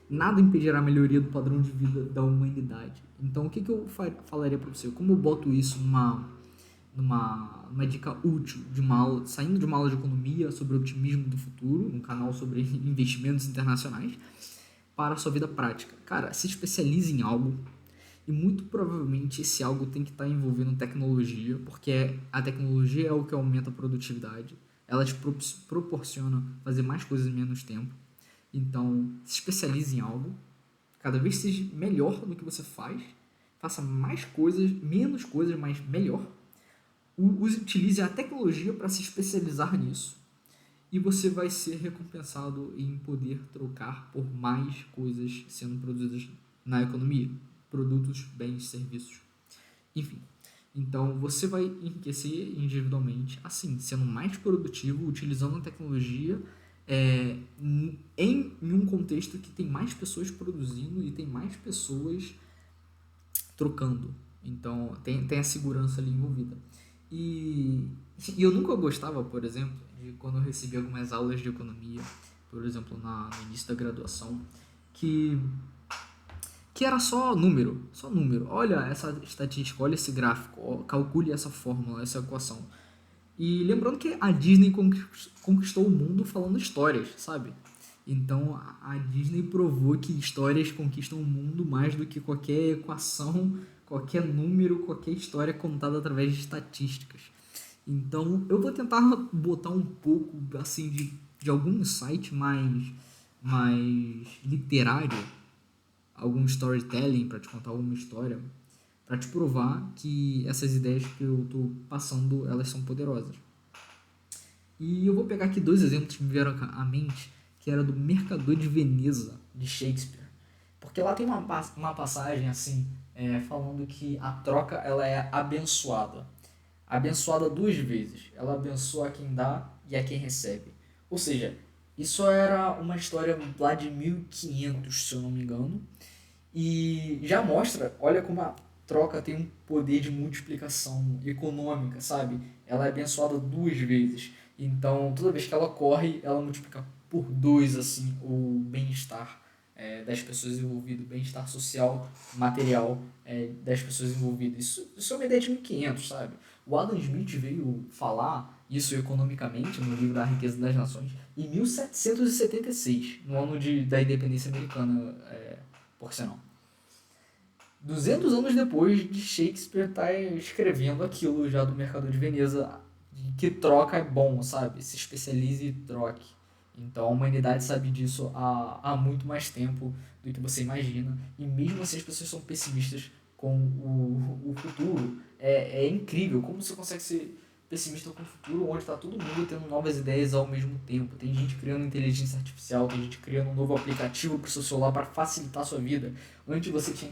Nada impedirá a melhoria do padrão de vida da humanidade. Então, o que eu falaria para você? Como eu boto isso numa dica útil de uma aula, saindo de uma aula de economia sobre otimismo do futuro, um canal sobre investimentos internacionais, para a sua vida prática. Cara, se especialize em algo e muito provavelmente esse algo tem que estar envolvendo tecnologia, porque a tecnologia é o que aumenta a produtividade. ela te proporciona fazer mais coisas em menos tempo. Então, se especialize em algo, cada vez seja melhor do que você faz, faça mais coisas, menos coisas, mas melhor. Utilize a tecnologia para se especializar nisso e você vai ser recompensado em poder trocar por mais coisas sendo produzidas na economia, produtos, bens, serviços, enfim. Então você vai enriquecer individualmente, assim, sendo mais produtivo, utilizando a tecnologia em um contexto que tem mais pessoas produzindo e tem mais pessoas trocando. Então tem a segurança ali envolvida. E eu nunca gostava, por exemplo, de quando eu recebi algumas aulas de economia, por exemplo, no início da graduação, que, que era só número, só número. Olha essa estatística, olha esse gráfico, calcule essa fórmula, essa equação. E lembrando que a Disney conquistou o mundo falando histórias, sabe? Então a Disney provou que histórias conquistam o mundo mais do que qualquer equação, qualquer número, qualquer história contada através de estatísticas. Então eu vou tentar botar um pouco assim de algum insight mais literário, algum storytelling para te contar alguma história, para te provar que essas ideias que eu estou passando, elas são poderosas. E eu vou pegar aqui 2 exemplos que me vieram à mente, que era do Mercador de Veneza, de Shakespeare. Porque lá tem uma passagem assim, falando que a troca ela é abençoada. Abençoada 2 vezes. Ela abençoa a quem dá e a quem recebe. Ou seja, isso era uma história lá de 1500, se eu não me engano. E já mostra, olha como a troca tem um poder de multiplicação econômica, sabe? Ela é abençoada 2 vezes. Então, toda vez que ela ocorre, ela multiplica por 2 assim, o bem-estar das pessoas envolvidas, o bem-estar social, material das pessoas envolvidas. Isso é uma ideia de 1500, sabe? O Adam Smith veio falar isso economicamente no livro A Riqueza das Nações em 1776, no ano da independência americana, por sinal. 200 anos depois de Shakespeare estar escrevendo aquilo já do Mercador de Veneza, que troca é bom, sabe? Se especialize e troque. Então a humanidade sabe disso há muito mais tempo do que você imagina. E mesmo assim as pessoas são pessimistas com o futuro. É incrível como você consegue ser pessimista com o futuro, onde está todo mundo tendo novas ideias ao mesmo tempo. Tem gente criando inteligência artificial, tem gente criando um novo aplicativo para o seu celular para facilitar a sua vida. Antes você tinha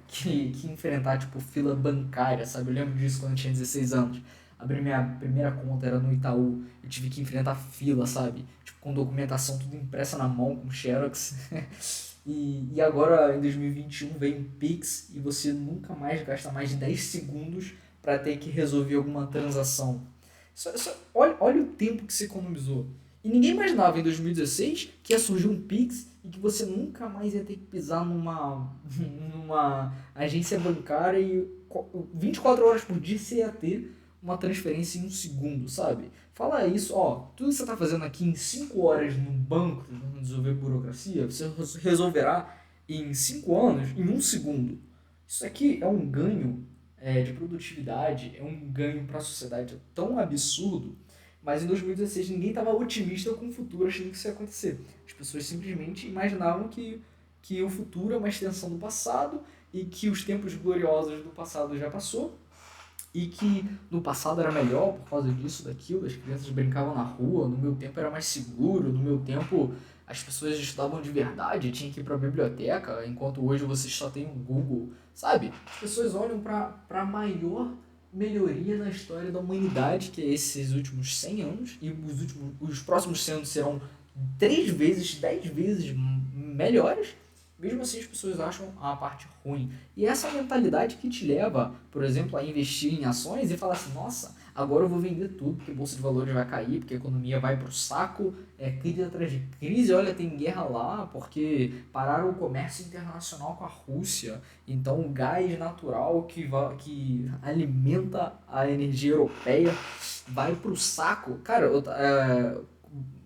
que enfrentar, tipo, fila bancária, sabe? Eu lembro disso quando eu tinha 16 anos. Abri minha primeira conta, era no Itaú. Eu tive que enfrentar fila, sabe? Tipo, com documentação tudo impressa na mão, com Xerox. E agora, em 2021, veio um Pix e você nunca mais gasta mais de 10 segundos para ter que resolver alguma transação. Olha o tempo que você economizou. E ninguém imaginava em 2016 que ia surgir um Pix e que você nunca mais ia ter que pisar numa agência bancária e 24 horas por dia você ia ter uma transferência em 1 segundo, sabe? Fala isso, tudo que você está fazendo aqui em 5 horas no banco, tentando resolver burocracia, você resolverá em 5 anos, em 1 segundo. Isso aqui é um ganho de produtividade, é um ganho para a sociedade tão absurdo, mas em 2016 ninguém estava otimista com o futuro achando que isso ia acontecer. As pessoas simplesmente imaginavam que o futuro é uma extensão do passado e que os tempos gloriosos do passado já passou e que no passado era melhor por causa disso, daquilo, as crianças brincavam na rua, no meu tempo era mais seguro, no meu tempo as pessoas estudavam de verdade, tinha que ir para a biblioteca, enquanto hoje você só tem um Google, sabe? As pessoas olham para a maior melhoria na história da humanidade, que é esses últimos 100 anos, e os próximos 100 anos serão 3 vezes, 10 vezes melhores. Mesmo assim, as pessoas acham a parte ruim. E essa mentalidade que te leva, por exemplo, a investir em ações e falar assim, nossa, agora eu vou vender tudo, porque a bolsa de valores vai cair, porque a economia vai pro saco, crise atrás de crise, olha, tem guerra lá, porque pararam o comércio internacional com a Rússia, então o gás natural que alimenta a energia europeia vai pro saco. Cara,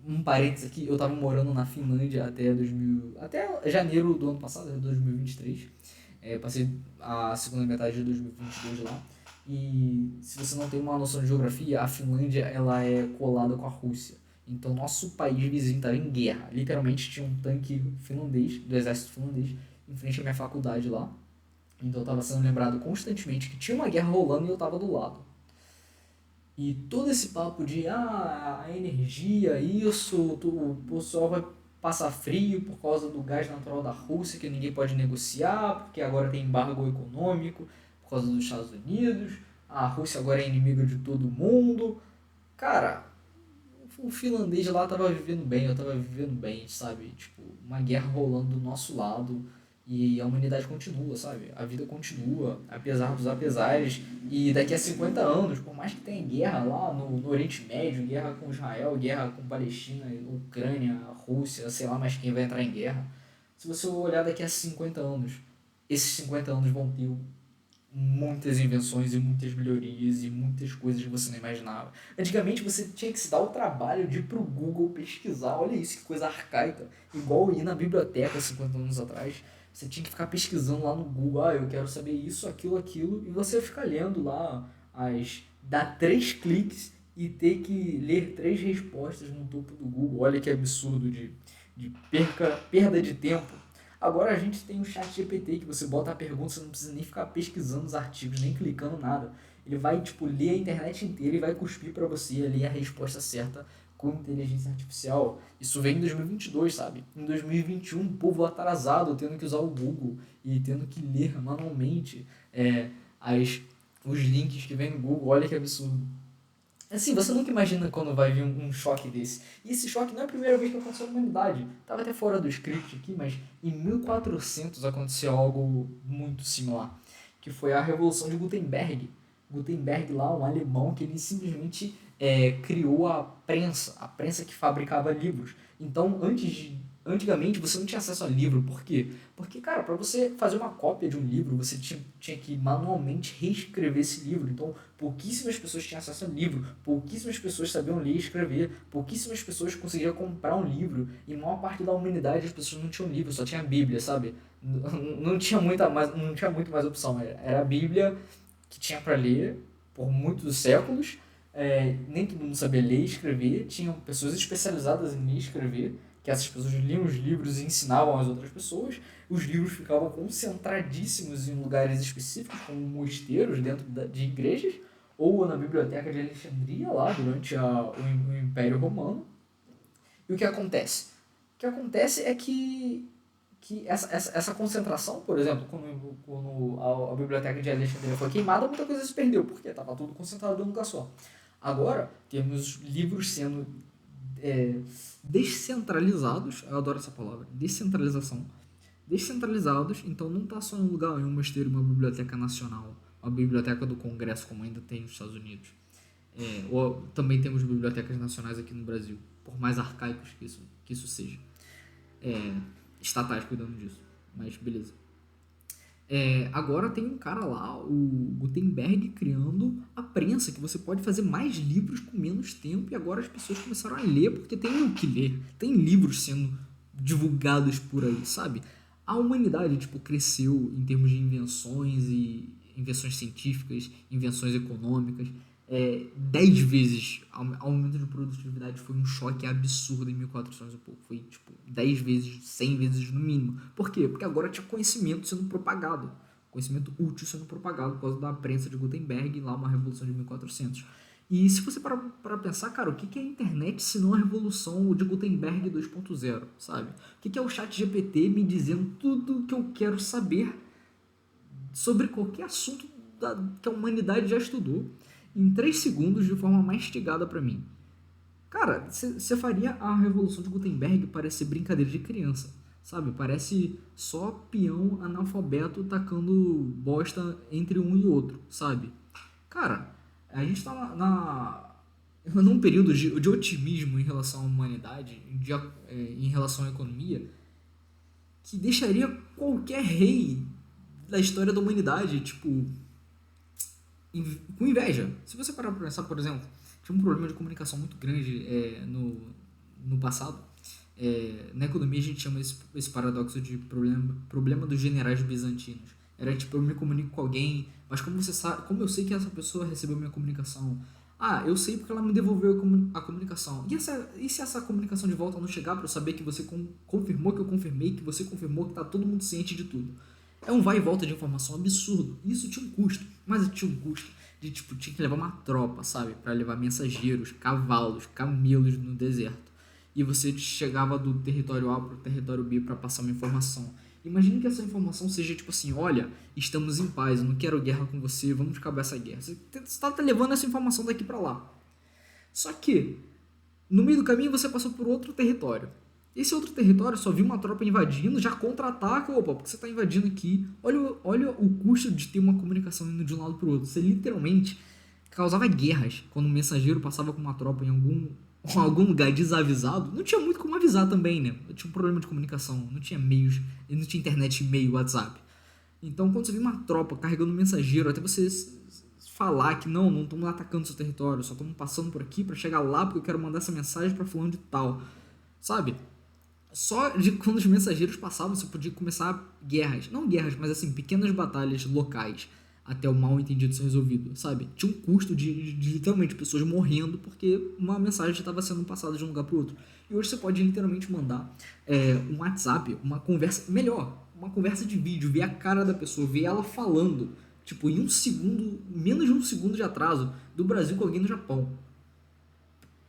um parênteses aqui, eu tava morando na Finlândia até janeiro do ano passado, 2023. Passei a segunda metade de 2022 lá. E se você não tem uma noção de geografia, a Finlândia ela é colada com a Rússia. Então nosso país vizinho estava em guerra. Literalmente tinha um tanque finlandês, do exército finlandês, em frente à minha faculdade lá. Então eu estava sendo lembrado constantemente que tinha uma guerra rolando e eu estava do lado. E todo esse papo de a energia, isso, o pessoal vai passar frio por causa do gás natural da Rússia que ninguém pode negociar, porque agora tem embargo econômico por causa dos Estados Unidos, a Rússia agora é inimiga de todo mundo. Cara, o finlandês lá tava vivendo bem, eu tava vivendo bem, sabe? Tipo, uma guerra rolando do nosso lado e a humanidade continua, sabe? A vida continua, apesar dos apesares. E daqui a 50 anos, por mais que tenha guerra lá no Oriente Médio, guerra com Israel, guerra com Palestina, Ucrânia, Rússia, sei lá mais quem vai entrar em guerra. Se você olhar daqui a 50 anos, esses 50 anos vão ter muitas invenções e muitas melhorias e muitas coisas que você não imaginava. Antigamente você tinha que se dar o trabalho de ir pro Google pesquisar, olha isso, que coisa arcaica. Igual ir na biblioteca 50 anos atrás, você tinha que ficar pesquisando lá no Google, eu quero saber isso, aquilo, e você ficar lendo lá dar 3 cliques e ter que ler 3 respostas no topo do Google. Olha que absurdo de perda de tempo. Agora a gente tem o chat GPT que você bota a pergunta, você não precisa nem ficar pesquisando os artigos, nem clicando nada. Ele vai, tipo, ler a internet inteira e vai cuspir para você ali a resposta certa com inteligência artificial. Isso vem em 2022, sabe? Em 2021, o povo atrasado, tendo que usar o Google e tendo que ler manualmente as, os links que vem no Google. Olha que absurdo. Assim, você nunca imagina quando vai vir um choque desse. E esse choque não é a primeira vez que aconteceu na humanidade. Tava até fora do script aqui, mas em 1400 aconteceu algo muito similar, que foi a Revolução de Gutenberg. Gutenberg lá, um alemão, que ele simplesmente criou a prensa que fabricava livros. Então, antigamente você não tinha acesso a livro. Por quê? Porque, cara, para você fazer uma cópia de um livro, você tinha que manualmente reescrever esse livro. Então, pouquíssimas pessoas tinham acesso a livro, pouquíssimas pessoas sabiam ler e escrever, pouquíssimas pessoas conseguiam comprar um livro, e a maior parte da humanidade as pessoas não tinham livro, só tinha a Bíblia, sabe? Não tinha não tinha muito mais opção, era a Bíblia que tinha para ler por muitos séculos. Nem todo mundo sabia ler e escrever, tinham pessoas especializadas em ler e escrever, que essas pessoas liam os livros e ensinavam às outras pessoas. Os livros ficavam concentradíssimos em lugares específicos, como mosteiros dentro de igrejas, ou na biblioteca de Alexandria, lá durante o Império Romano. E o que acontece? O que acontece é que essa concentração, por exemplo, quando a biblioteca de Alexandria foi queimada, muita coisa se perdeu, porque estava tudo concentrado em um lugar só. Agora, temos livros sendo descentralizados, eu adoro essa palavra, descentralização, descentralizados, então não está só em um lugar, em um mosteiro, uma biblioteca nacional, uma biblioteca do Congresso, como ainda tem nos Estados Unidos. Ou também temos bibliotecas nacionais aqui no Brasil, por mais arcaicos que isso seja. Estatais cuidando disso, mas beleza. Agora tem um cara lá, o Gutenberg, criando a prensa, que você pode fazer mais livros com menos tempo, e agora as pessoas começaram a ler porque tem o que ler, tem livros sendo divulgados por aí, sabe? A humanidade, tipo, cresceu em termos de invenções e invenções científicas, invenções econômicas. 10 vezes aumento de produtividade foi um choque absurdo em 1400 e pouco. Foi tipo 10 vezes, 100 vezes no mínimo. Por quê? Porque agora tinha conhecimento sendo propagado, conhecimento útil sendo propagado por causa da prensa de Gutenberg, lá uma revolução de 1400. E se você para pensar, cara, o que é a internet se não a revolução de Gutenberg 2.0, sabe? O que é o chat GPT me dizendo tudo o que eu quero saber sobre qualquer assunto que a humanidade já estudou em 3 segundos de forma mastigada para mim. Cara, você faria a revolução de Gutenberg parecer brincadeira de criança, sabe? Parece só peão analfabeto tacando bosta entre um e outro, sabe? Cara, a gente tá num período de otimismo em relação à humanidade, em relação à economia, que deixaria qualquer rei da história da humanidade, tipo, com inveja. Se você parar para pensar, por exemplo, tinha um problema de comunicação muito grande no passado. Na economia a gente chama esse paradoxo de problema dos generais bizantinos. Era tipo, eu me comunico com alguém, mas como você sabe, como eu sei que essa pessoa recebeu minha comunicação? Ah, eu sei porque ela me devolveu a comunicação. E se essa comunicação de volta não chegar para eu saber que você confirmou que eu confirmei, que você confirmou que tá todo mundo ciente de tudo? É um vai e volta de informação absurdo. Isso tinha um custo, mas tinha um custo de tipo, tinha que levar uma tropa, sabe? Para levar mensageiros, cavalos, camelos no deserto. E você chegava do território A para o território B para passar uma informação. Imagine que essa informação seja tipo assim: olha, estamos em paz, eu não quero guerra com você, vamos acabar essa guerra. Você está levando essa informação daqui para lá. Só que, no meio do caminho, você passou por outro território. Esse outro território só viu uma tropa invadindo, já contra-ataca, opa, porque você está invadindo aqui. Olha o custo de ter uma comunicação indo de um lado para o outro. Você literalmente causava guerras quando um mensageiro passava com uma tropa em algum lugar desavisado. Não tinha muito como avisar também, né? Tinha um problema de comunicação, não tinha meios, não tinha internet, e-mail, WhatsApp. Então, quando você vê uma tropa carregando um mensageiro, até você falar que não estamos atacando seu território, só estamos passando por aqui para chegar lá porque eu quero mandar essa mensagem para fulano de tal, sabe? Só de quando os mensageiros passavam, você podia começar guerras. Não guerras, mas assim, pequenas batalhas locais até o mal entendido ser resolvido, sabe? Tinha um custo de literalmente pessoas morrendo porque uma mensagem estava sendo passada de um lugar para o outro. E hoje você pode literalmente mandar um WhatsApp, uma conversa, melhor, uma conversa de vídeo, ver a cara da pessoa, ver ela falando, tipo, em um segundo, menos de um segundo de atraso, do Brasil com alguém no Japão.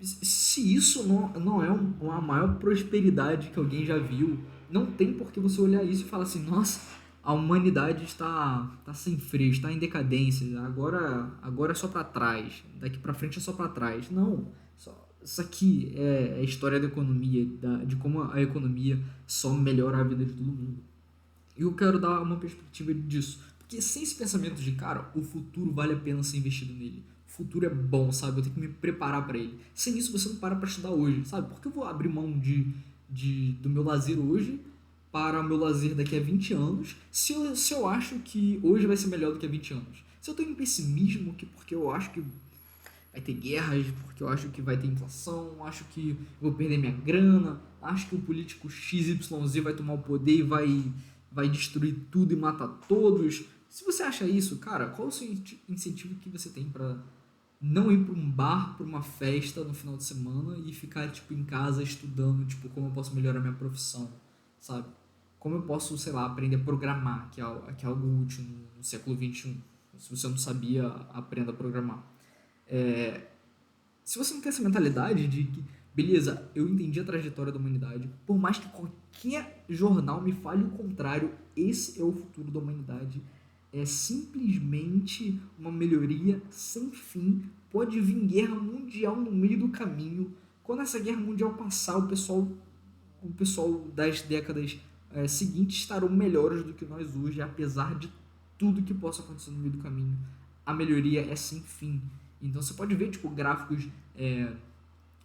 Se isso não é uma maior prosperidade que alguém já viu, não tem por que você olhar isso e falar assim: nossa, a humanidade está sem freio, está em decadência, agora é só para trás, daqui para frente é só para trás. Não, isso aqui é a história da economia, de como a economia só melhora a vida de todo mundo. E eu quero dar uma perspectiva disso. Porque sem esse pensamento de, cara, o futuro vale a pena ser investido nele. O futuro é bom, sabe? Eu tenho que me preparar para ele. Sem isso, você não para pra estudar hoje, sabe? Porque eu vou abrir mão do meu lazer hoje para o meu lazer daqui a 20 anos se eu acho que hoje vai ser melhor do que há 20 anos. Se eu tenho um pessimismo porque eu acho que vai ter guerras, porque eu acho que vai ter inflação, acho que eu vou perder minha grana, acho que o político XYZ vai tomar o poder e vai destruir tudo e matar todos. Se você acha isso, cara, qual é o seu incentivo que você tem para não ir para um bar, para uma festa no final de semana e ficar tipo em casa estudando, tipo, como eu posso melhorar minha profissão, sabe? Como eu posso, sei lá, aprender a programar, que é algo útil no século XXI. Se você não sabia, aprenda a programar. Se você não tem essa mentalidade de que, beleza, eu entendi a trajetória da humanidade, por mais que qualquer jornal me fale o contrário, esse é o futuro da humanidade. É simplesmente uma melhoria sem fim. Pode vir guerra mundial no meio do caminho. Quando essa guerra mundial passar, o pessoal das décadas seguintes estarão melhores do que nós hoje, apesar de tudo que possa acontecer no meio do caminho. A melhoria é sem fim. Então você pode ver tipo gráficos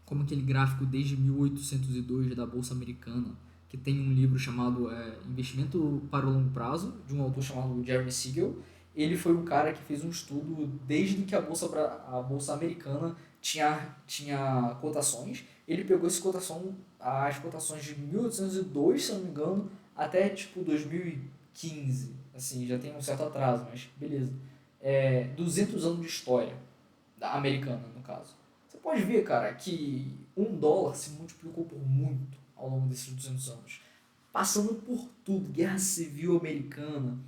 como aquele gráfico desde 1802 da Bolsa Americana, que tem um livro chamado Investimento para o Longo Prazo, de um autor chamado Jeremy Siegel. Ele foi o cara que fez um estudo desde que a Bolsa Americana tinha cotações. Ele pegou as cotações de 1802, se não me engano, até tipo 2015. Assim, já tem um certo atraso, mas beleza. 200 anos de história americana, no caso. Você pode ver, cara, que $1 se multiplicou por muito ao longo desses 200 anos. Passando por tudo, guerra civil americana,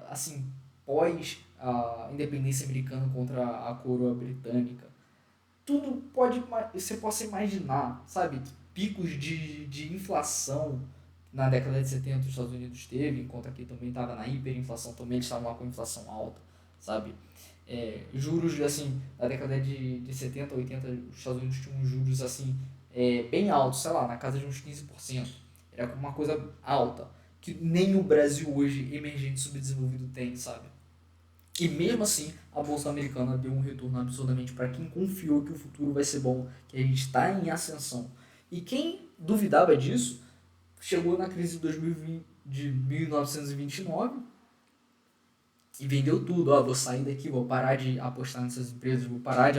assim, pós a independência americana contra a coroa britânica. Tudo você possa imaginar, sabe? Picos de inflação na década de 70 os Estados Unidos teve, enquanto aqui também estava na hiperinflação, também eles estavam lá com inflação alta, sabe? Juros assim, na década de 70, 80, os Estados Unidos tinham juros assim, bem altos, sei lá, na casa de uns 15%. Era uma coisa alta, que nem o Brasil hoje, emergente subdesenvolvido, tem, sabe? E mesmo assim, a Bolsa Americana deu um retorno absurdamente para quem confiou que o futuro vai ser bom, que a gente está em ascensão. E quem duvidava disso, chegou na crise de 1929, e vendeu tudo. Ó, vou sair daqui, vou parar de apostar nessas empresas, vou parar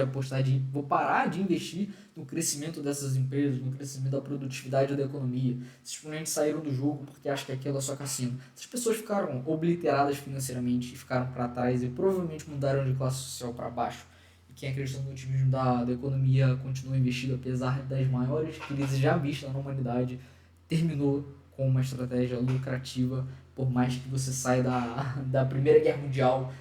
de investir no crescimento dessas empresas, no crescimento da produtividade da economia. Simplesmente saíram do jogo porque acham que aquilo é só cassino. Essas pessoas ficaram obliteradas financeiramente e ficaram para trás e provavelmente mudaram de classe social para baixo. E quem acredita no otimismo da economia continua investido apesar das maiores crises já vistas na humanidade, terminou com uma estratégia lucrativa, por mais que você saia da Primeira Guerra Mundial,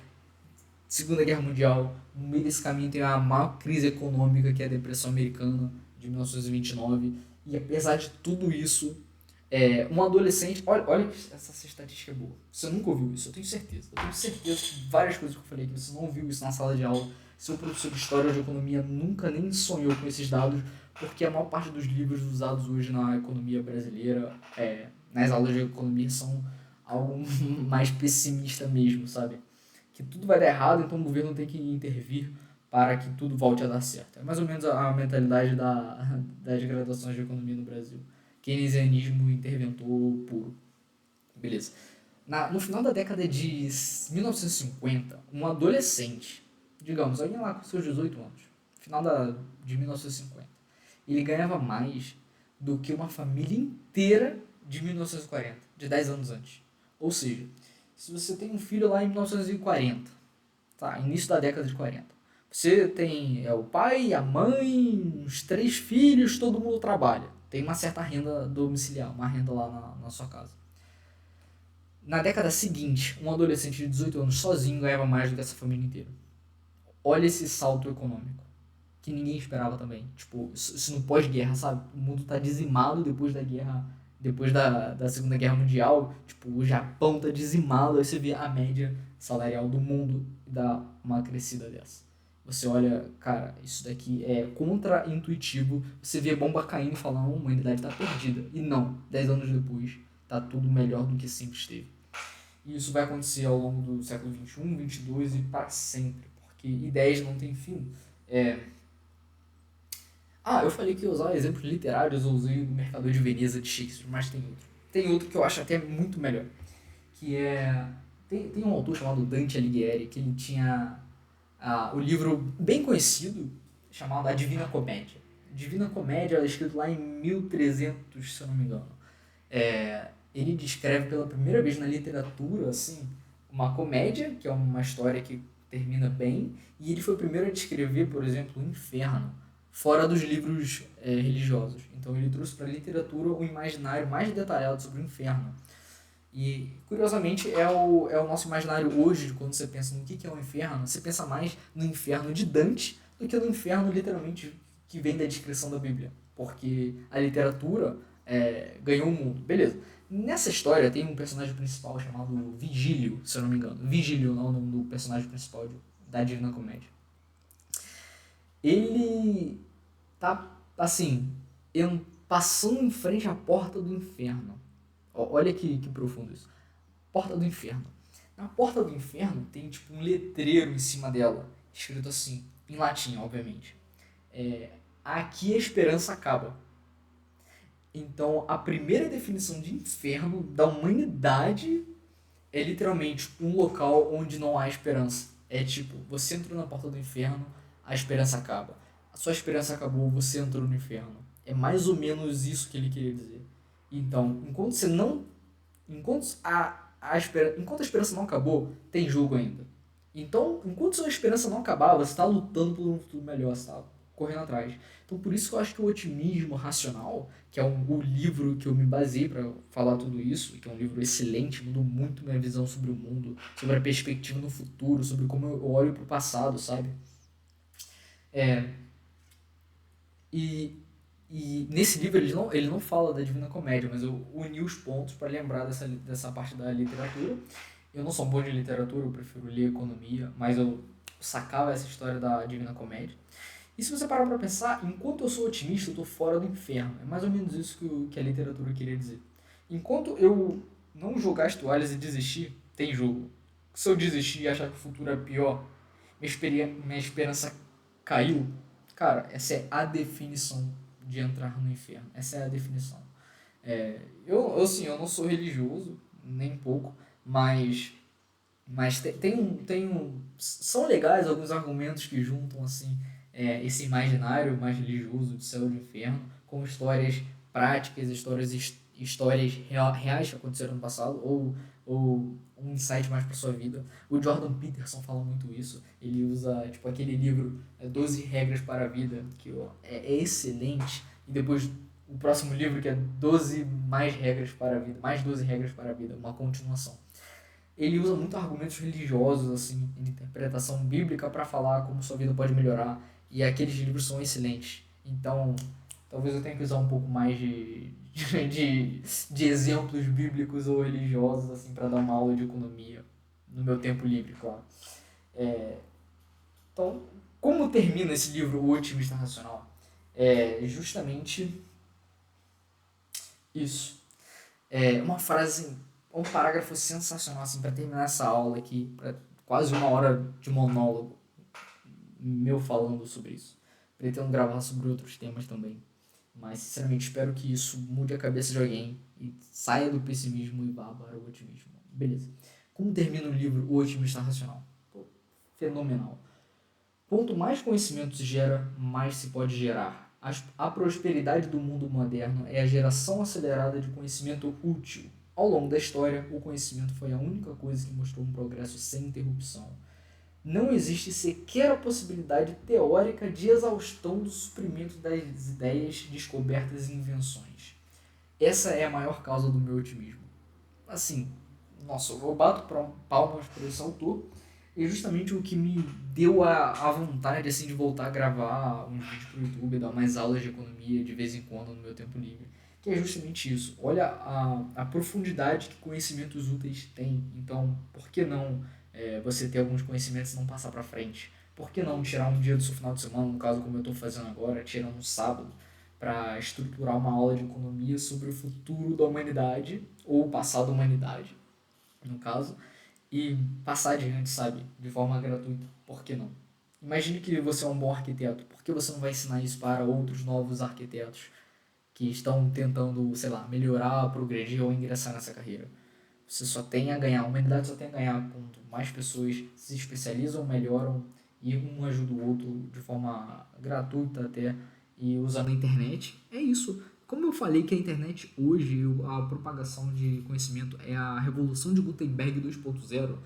Segunda Guerra Mundial, no meio desse caminho tem a maior crise econômica, que é a Depressão Americana, de 1929, e apesar de tudo isso, um adolescente, olha que essa estatística é boa, você nunca ouviu isso, eu tenho certeza que várias coisas que eu falei aqui, você não ouviu isso na sala de aula, seu professor de História ou de Economia nunca nem sonhou com esses dados, porque a maior parte dos livros usados hoje na economia brasileira, nas aulas de economia, são algo mais pessimista mesmo, sabe? Que tudo vai dar errado, então o governo tem que intervir para que tudo volte a dar certo. É mais ou menos a mentalidade das graduações de economia no Brasil. Keynesianismo interventor puro. Beleza. No final da década de 1950, um adolescente, digamos, alguém lá com seus 18 anos, final de 1950, ele ganhava mais do que uma família inteira de 1940, de 10 anos antes. Ou seja, se você tem um filho lá em 1940, tá, início da década de 40, você tem o pai, a mãe, uns 3 filhos, todo mundo trabalha. Tem uma certa renda domiciliar, uma renda lá na sua casa. Na década seguinte, um adolescente de 18 anos sozinho ganhava mais do que essa família inteira. Olha esse salto econômico, que ninguém esperava também. Tipo, isso no pós-guerra, sabe? O mundo tá dizimado depois da guerra, depois da Segunda Guerra Mundial. Tipo, o Japão tá dizimado, aí você vê a média salarial do mundo e dá uma crescida dessa. Você olha, cara, isso daqui é contra-intuitivo. Você vê a bomba caindo e fala, não, a humanidade tá perdida. E não, 10 anos depois, tá tudo melhor do que sempre esteve. E isso vai acontecer ao longo do século XXI, XXII e para sempre, porque ideias não têm fim. Eu falei que ia usar exemplos literários, eu usei o Mercador de Veneza de Shakespeare, mas tem outro. Tem outro que eu acho até muito melhor, que é... Tem um autor chamado Dante Alighieri, que ele tinha o livro bem conhecido, chamado A Divina Comédia. Divina Comédia, escrito lá em 1300, se eu não me engano. Ele descreve pela primeira vez na literatura, assim, uma comédia, que é uma história que termina bem, e ele foi o primeiro a descrever, por exemplo, o inferno, fora dos livros religiosos. Então ele trouxe para a literatura um imaginário mais detalhado sobre o inferno. E, curiosamente, é o nosso imaginário hoje, quando você pensa no que é o inferno, você pensa mais no inferno de Dante do que no inferno, literalmente, que vem da descrição da Bíblia. Porque a literatura ganhou o mundo. Beleza. Nessa história tem um personagem principal chamado Vigílio, se eu não me engano. Vigílio não é o nome do personagem principal da Divina Comédia. Ele tá, assim, passando em frente à porta do inferno. Olha que profundo isso. Porta do inferno. Na porta do inferno tem tipo um letreiro em cima dela, escrito assim, em latim, obviamente. Aqui a esperança acaba. Então, a primeira definição de inferno da humanidade é literalmente um local onde não há esperança. É tipo, você entrou na porta do inferno, a esperança acaba. A sua esperança acabou, você entrou no inferno. É mais ou menos isso que ele queria dizer. Então, enquanto a esperança não acabou, tem jogo ainda. Então, enquanto sua esperança não acabar, você está lutando por um futuro melhor, você está correndo atrás. Então, por isso que eu acho que o Otimismo Racional, que é o livro que eu me baseei para falar tudo isso, que é um livro excelente, mudou muito minha visão sobre o mundo, sobre a perspectiva no futuro, sobre como eu olho para o passado, sabe? E nesse livro ele não fala da Divina Comédia, mas eu uni os pontos para lembrar dessa parte da literatura. Eu não sou bom de literatura, eu prefiro ler economia, mas eu sacava essa história da Divina Comédia. E se você parar para pensar, enquanto eu sou otimista, eu estou fora do inferno. É mais ou menos isso que a literatura queria dizer. Enquanto eu não jogar as toalhas e desistir, tem jogo. Se eu desistir e achar que o futuro é pior, minha esperança caiu, cara, essa é a definição de entrar no inferno. Essa é a definição. Eu não sou religioso, nem pouco, mas Mas são legais alguns argumentos que juntam assim esse imaginário mais religioso de céu e de inferno com histórias práticas, histórias reais que aconteceram no passado ou um insight mais para sua vida. O Jordan Peterson fala muito isso. Ele usa tipo aquele livro 12 regras para a vida, que é excelente. E depois o próximo livro que é 12 mais regras para a vida, mais 12 regras para a vida, uma continuação. Ele usa muito argumentos religiosos, assim, de interpretação bíblica para falar como sua vida pode melhorar. E aqueles livros são excelentes. Então, talvez eu tenha que usar um pouco mais de exemplos bíblicos ou religiosos, assim, para dar uma aula de economia no meu tempo livre, claro. Então, como termina esse livro, O Otimista Racional? É justamente isso. É uma frase, um parágrafo sensacional assim para terminar essa aula aqui, para quase uma hora de monólogo meu falando sobre isso. Pretendo gravar sobre outros temas também, mas sinceramente espero que isso mude a cabeça de alguém e saia do pessimismo e vá para o otimismo. Beleza. Como termina o livro O Otimista Racional? Pô, fenomenal. Quanto mais conhecimento se gera, mais se pode gerar. A prosperidade do mundo moderno é a geração acelerada de conhecimento útil. Ao longo da história, o conhecimento foi a única coisa que mostrou um progresso sem interrupção. Não existe sequer a possibilidade teórica de exaustão do suprimento das ideias, descobertas e invenções. Essa é a maior causa do meu otimismo. Assim, nossa, eu bato palmas para esse autor, e justamente o que me deu a vontade assim, de voltar a gravar uns vídeos pro YouTube, dar mais aulas de economia de vez em quando no meu tempo livre. Que é justamente isso. Olha a profundidade que conhecimentos úteis têm. Então, por que não você ter alguns conhecimentos e não passar para frente? Por que não tirar um dia do seu final de semana, no caso como eu estou fazendo agora, tirando um sábado, para estruturar uma aula de economia sobre o futuro da humanidade, ou o passado da humanidade, no caso, e passar adiante, sabe? De forma gratuita. Por que não? Imagine que você é um bom arquiteto. Por que você não vai ensinar isso para outros novos arquitetos que estão tentando, sei lá, melhorar, progredir ou ingressar nessa carreira? Você só tem a ganhar. A humanidade só tem a ganhar quando mais pessoas se especializam, melhoram e um ajuda o outro de forma gratuita até e usando a internet. É isso. Como eu falei que a internet hoje, a propagação de conhecimento é a revolução de Gutenberg 2.0,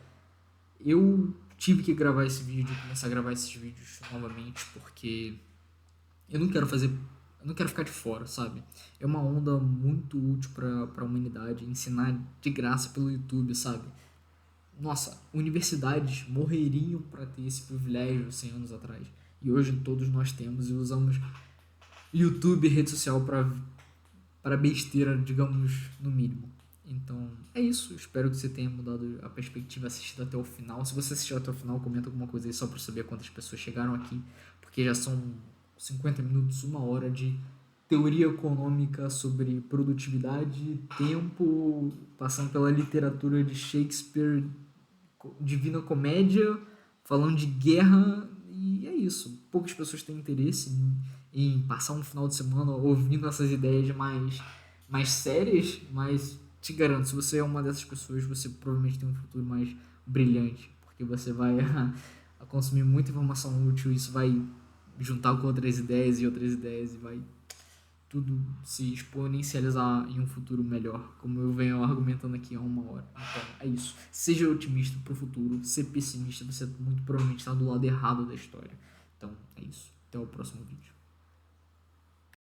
eu tive que gravar esse vídeo, começar a gravar esses vídeos novamente, porque eu não quero fazer, eu não quero ficar de fora, sabe? É uma onda muito útil para a humanidade, ensinar de graça pelo YouTube, sabe? Nossa, universidades morreriam para ter esse privilégio 100 anos atrás. E hoje todos nós temos e usamos YouTube e rede social para besteira, digamos, no mínimo. Então, é isso. Espero que você tenha mudado a perspectiva assistido até o final. Se você assistiu até o final, comenta alguma coisa aí só para saber quantas pessoas chegaram aqui, porque já são 50 minutos, uma hora de teoria econômica sobre produtividade, tempo, passando pela literatura de Shakespeare, Divina Comédia, falando de guerra, e é isso. Poucas pessoas têm interesse em passar um final de semana ouvindo essas ideias mais sérias, mas te garanto, se você é uma dessas pessoas, você provavelmente tem um futuro mais brilhante, porque você vai a consumir muita informação útil, isso vai juntar com outras ideias e vai tudo se exponencializar em um futuro melhor, como eu venho argumentando aqui há uma hora. Então, é isso. Seja otimista pro futuro, ser pessimista, você muito provavelmente está do lado errado da história. Então, é isso. Até o próximo vídeo.